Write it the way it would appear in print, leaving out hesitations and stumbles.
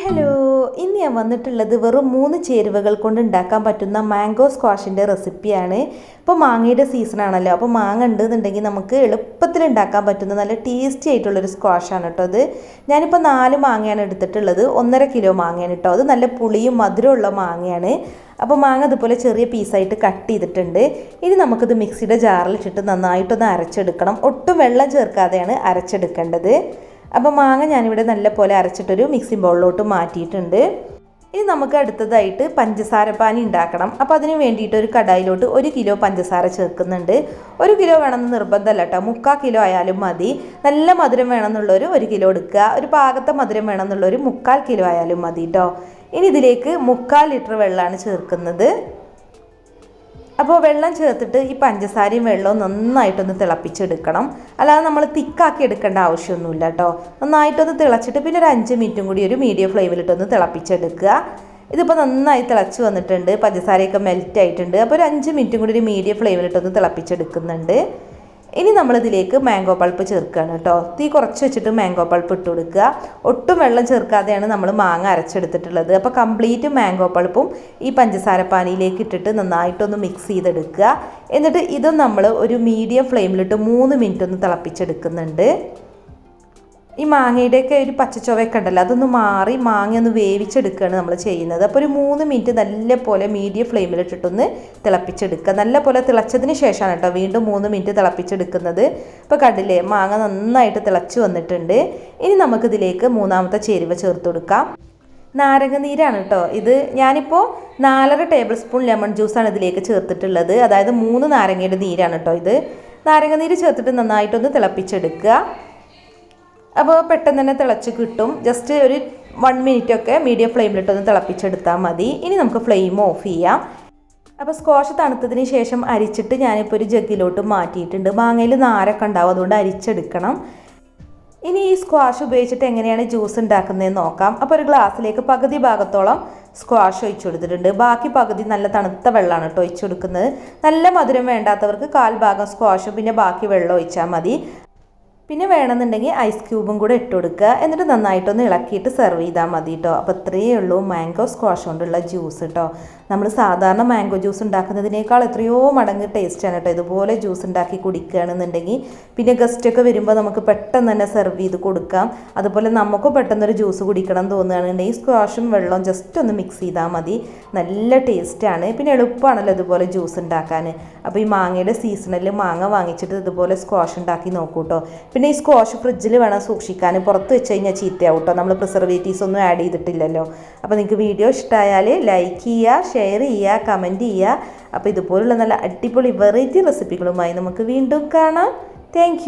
Hello, ഇന്ന് ഞാൻ വന്നിട്ടുള്ളത് വെറും 3 ചേരുവകൾ കൊണ്ട് ഉണ്ടാക്കാൻ പറ്റുന്ന മാംഗോ സ്ക്വാഷിൻ്റെ റെസിപ്പിയാണ്. ഇപ്പോൾ മാങ്ങയുടെ സീസൺ ആണല്ലോ, അപ്പോൾ മാങ്ങ ഉണ്ടെന്നുണ്ടെങ്കിൽ നമുക്ക് എളുപ്പത്തിൽ ഉണ്ടാക്കാൻ പറ്റുന്ന നല്ല ടേസ്റ്റി ആയിട്ടുള്ളൊരു സ്ക്വാഷാണ് കേട്ടോ അത്. ഞാനിപ്പോൾ 4 മാങ്ങയാണ് എടുത്തിട്ടുള്ളത്. 1.5 കിലോ മാങ്ങയാണ് കേട്ടോ. അത് നല്ല പുളിയും മധുരമുള്ള മാങ്ങയാണ്. അപ്പോൾ മാങ്ങ ഇതുപോലെ ചെറിയ പീസായിട്ട് കട്ട് ചെയ്തിട്ടുണ്ട്. ഇനി നമുക്കിത് മിക്സിയുടെ ജാറിലിട്ടിട്ട് നന്നായിട്ടൊന്ന് അരച്ചെടുക്കണം. ഒട്ടും വെള്ളം ചേർക്കാതെയാണ് അരച്ചെടുക്കേണ്ടത്. അപ്പോൾ മാങ്ങ ഞാനിവിടെ നല്ല പോലെ അരച്ചിട്ടൊരു മിക്സിംഗ് ബൗളിലോട്ട് മാറ്റിയിട്ടുണ്ട്. ഇനി നമുക്ക് അടുത്തതായിട്ട് പഞ്ചസാര പാനി ഉണ്ടാക്കണം. അപ്പോൾ അതിന് വേണ്ടിയിട്ട് ഒരു കടായിലോട്ട് 1 കിലോ പഞ്ചസാര ചേർക്കുന്നുണ്ട്. 1 കിലോ വേണമെന്ന് നിർബന്ധമല്ല കേട്ടോ, 3/4 കിലോ ആയാലും മതി. നല്ല മധുരം വേണമെന്നുള്ളൊരു 1 കിലോ എടുക്കുക. ഒരു പാകത്തെ മധുരം വേണമെന്നുള്ളൊരു 3/4 കിലോ ആയാലും മതി കേട്ടോ. ഇനി ഇതിലേക്ക് 3/4 ലിറ്റർ വെള്ളമാണ് ചേർക്കുന്നത്. അപ്പോൾ വെള്ളം ചേർത്തിട്ട് ഈ പഞ്ചസാരയും വെള്ളവും നന്നായിട്ടൊന്ന് തിളപ്പിച്ചെടുക്കണം. അല്ലാതെ നമ്മൾ തിക്കാക്കി എടുക്കേണ്ട ആവശ്യമൊന്നുമില്ല കേട്ടോ. നന്നായിട്ടൊന്ന് തിളച്ചിട്ട് പിന്നെ ഒരു 5 മിനിറ്റും കൂടി ഒരു മീഡിയം ഫ്ലെയിമിലിട്ടൊന്ന് തിളപ്പിച്ചെടുക്കുക. ഇതിപ്പോൾ നന്നായി തിളച്ച് വന്നിട്ടുണ്ട്, പഞ്ചസാരയൊക്കെ മെൽറ്റ് ആയിട്ടുണ്ട്. അപ്പോൾ ഒരു 5 മിനിറ്റും കൂടി ഒരു മീഡിയം ഫ്ലെയിമിലിട്ടൊന്ന് തിളപ്പിച്ചെടുക്കുന്നുണ്ട്. ഇനി നമ്മളിതിലേക്ക് മാംഗോ പൾപ്പ് ചേർക്കുകയാണ് കേട്ടോ. തീ കുറച്ച് വെച്ചിട്ട് മാംഗോ പൾപ്പ് ഇട്ട് കൊടുക്കുക. ഒട്ടും വെള്ളം ചേർക്കാതെയാണ് നമ്മൾ മാങ്ങ അരച്ചെടുത്തിട്ടുള്ളത്. അപ്പോൾ കംപ്ലീറ്റ് മാംഗോ പൾപ്പും ഈ പഞ്ചസാര പാനിയിലേക്ക് ഇട്ടിട്ട് നന്നായിട്ടൊന്ന് മിക്സ് ചെയ്തെടുക്കുക. എന്നിട്ട് ഇതും നമ്മൾ ഒരു മീഡിയം ഫ്ലെയിമിലിട്ട് 3 മിനിറ്റ് ഒന്ന് തിളപ്പിച്ചെടുക്കുന്നുണ്ട്. ഈ മാങ്ങയുടെയൊക്കെ ഒരു പച്ചച്ചുവയൊക്കെ ഉണ്ടല്ലോ, അതൊന്ന് മാറി മാങ്ങ ഒന്ന് വേവിച്ചെടുക്കുകയാണ് നമ്മൾ ചെയ്യുന്നത്. അപ്പോൾ ഒരു 3 മിനിറ്റ് നല്ല പോലെ മീഡിയം ഫ്ലെയിമിലിട്ടിട്ടൊന്ന് തിളപ്പിച്ചെടുക്കുക. നല്ല പോലെ തിളച്ചതിന് ശേഷമാണ് കേട്ടോ വീണ്ടും 3 മിനിറ്റ് തിളപ്പിച്ചെടുക്കുന്നത്. ഇപ്പോൾ കണ്ടില്ലേ, മാങ്ങ നന്നായിട്ട് തിളച്ച് വന്നിട്ടുണ്ട്. ഇനി നമുക്കിതിലേക്ക് 3ാമത്തെ ചേരുവ ചേർത്ത് കൊടുക്കാം. നാരങ്ങ നീരാണ് കേട്ടോ ഇത്. ഞാനിപ്പോൾ 4.5 ടേബിൾ സ്പൂൺ ലെമൺ ജ്യൂസാണ് ഇതിലേക്ക് ചേർത്തിട്ടുള്ളത്. അതായത് 3 നാരങ്ങയുടെ നീരാണ് കേട്ടോ ഇത്. നാരങ്ങ നീര് ചേർത്തിട്ട് നന്നായിട്ടൊന്ന് തിളപ്പിച്ചെടുക്കുക. അപ്പോൾ പെട്ടെന്ന് തന്നെ തിളച്ച് കിട്ടും. ജസ്റ്റ് ഒരു 1 മിനിറ്റൊക്കെ മീഡിയം ഫ്ലെയിമിലിട്ടൊന്ന് തിളപ്പിച്ചെടുത്താൽ മതി. ഇനി നമുക്ക് ഫ്ലെയിം ഓഫ് ചെയ്യാം. അപ്പോൾ സ്ക്വാഷ് തണുത്തതിന് ശേഷം അരിച്ചിട്ട് ഞാനിപ്പോൾ ഒരു ജഗ്ഗിലോട്ട് മാറ്റിയിട്ടുണ്ട്. മാങ്ങയിൽ നാരൊക്കെ ഉണ്ടാവും, അതുകൊണ്ട് അരിച്ചെടുക്കണം. ഇനി ഈ സ്ക്വാഷ് ഉപയോഗിച്ചിട്ട് എങ്ങനെയാണ് ജ്യൂസ് ഉണ്ടാക്കുന്നതെന്ന് നോക്കാം. അപ്പോൾ ഒരു ഗ്ലാസ്സിലേക്ക് പകുതി ഭാഗത്തോളം സ്ക്വാഷ് ഒഴിച്ചു കൊടുത്തിട്ടുണ്ട്. ബാക്കി പകുതി നല്ല തണുത്ത വെള്ളമാണ് കേട്ടോ ഒഴിച്ചു കൊടുക്കുന്നത്. നല്ല മധുരം വേണ്ടാത്തവർക്ക് 1/4 ഭാഗം സ്ക്വാഷും പിന്നെ ബാക്കി വെള്ളം ഒഴിച്ചാൽ മതി. പിന്നെ വേണമെന്നുണ്ടെങ്കിൽ ഐസ് ക്യൂബും കൂടെ ഇട്ട് കൊടുക്കുക. എന്നിട്ട് നന്നായിട്ടൊന്ന് ഇളക്കിയിട്ട് സെർവ് ചെയ്താൽ മതി കേട്ടോ. അപ്പോൾ ഇത്രയേ ഉള്ളൂ മാംഗോ സ്ക്വാഷ് കൊണ്ടുള്ള ജ്യൂസ് കേട്ടോ. നമ്മൾ സാധാരണ മാംഗോ ജ്യൂസ് ഉണ്ടാക്കുന്നതിനേക്കാൾ എത്രയോ മടങ്ങ് ടേസ്റ്റാണ് കേട്ടോ ഇതുപോലെ ജ്യൂസ് ഉണ്ടാക്കി കുടിക്കുകയാണെന്നുണ്ടെങ്കിൽ. പിന്നെ ഗസ്റ്റൊക്കെ വരുമ്പോൾ നമുക്ക് പെട്ടെന്ന് തന്നെ സെർവ് ചെയ്ത് കൊടുക്കാം. അതുപോലെ നമുക്ക് പെട്ടെന്നൊരു ജ്യൂസ് കുടിക്കണം തോന്നുകയാണെന്നുണ്ടെങ്കിൽ സ്ക്വാഷും വെള്ളവും ജസ്റ്റ് ഒന്ന് മിക്സ് ചെയ്താൽ മതി. നല്ല ടേസ്റ്റാണ്. പിന്നെ എളുപ്പമാണല്ലോ ഇതുപോലെ ജ്യൂസ് ഉണ്ടാക്കാൻ. അപ്പോൾ ഈ മാങ്ങയുടെ സീസണിൽ മാങ്ങ വാങ്ങിച്ചിട്ട് ഇതുപോലെ സ്ക്വാഷ് ഉണ്ടാക്കി നോക്കൂ കേട്ടോ. പിന്നെ ഈ സ്ക്വാഷ് ഫ്രിഡ്ജിൽ വേണം സൂക്ഷിക്കാൻ. പുറത്ത് വെച്ച് കഴിഞ്ഞാൽ ചീത്തയാവും കേട്ടോ, നമ്മൾ പ്രിസർവേറ്റീവ്സ് ഒന്നും ആഡ് ചെയ്തിട്ടില്ലല്ലോ. അപ്പോൾ നിങ്ങൾക്ക് വീഡിയോ ഇഷ്ടമായാൽ ലൈക്ക് ചെയ്യുക, ഷെയർ ചെയ്യുക, കമൻറ്റ് ചെയ്യുക. അപ്പോൾ ഇതുപോലുള്ള നല്ല അടിപൊളി വെറൈറ്റി റെസിപ്പികളുമായി നമുക്ക് വീണ്ടും കാണാം. താങ്ക്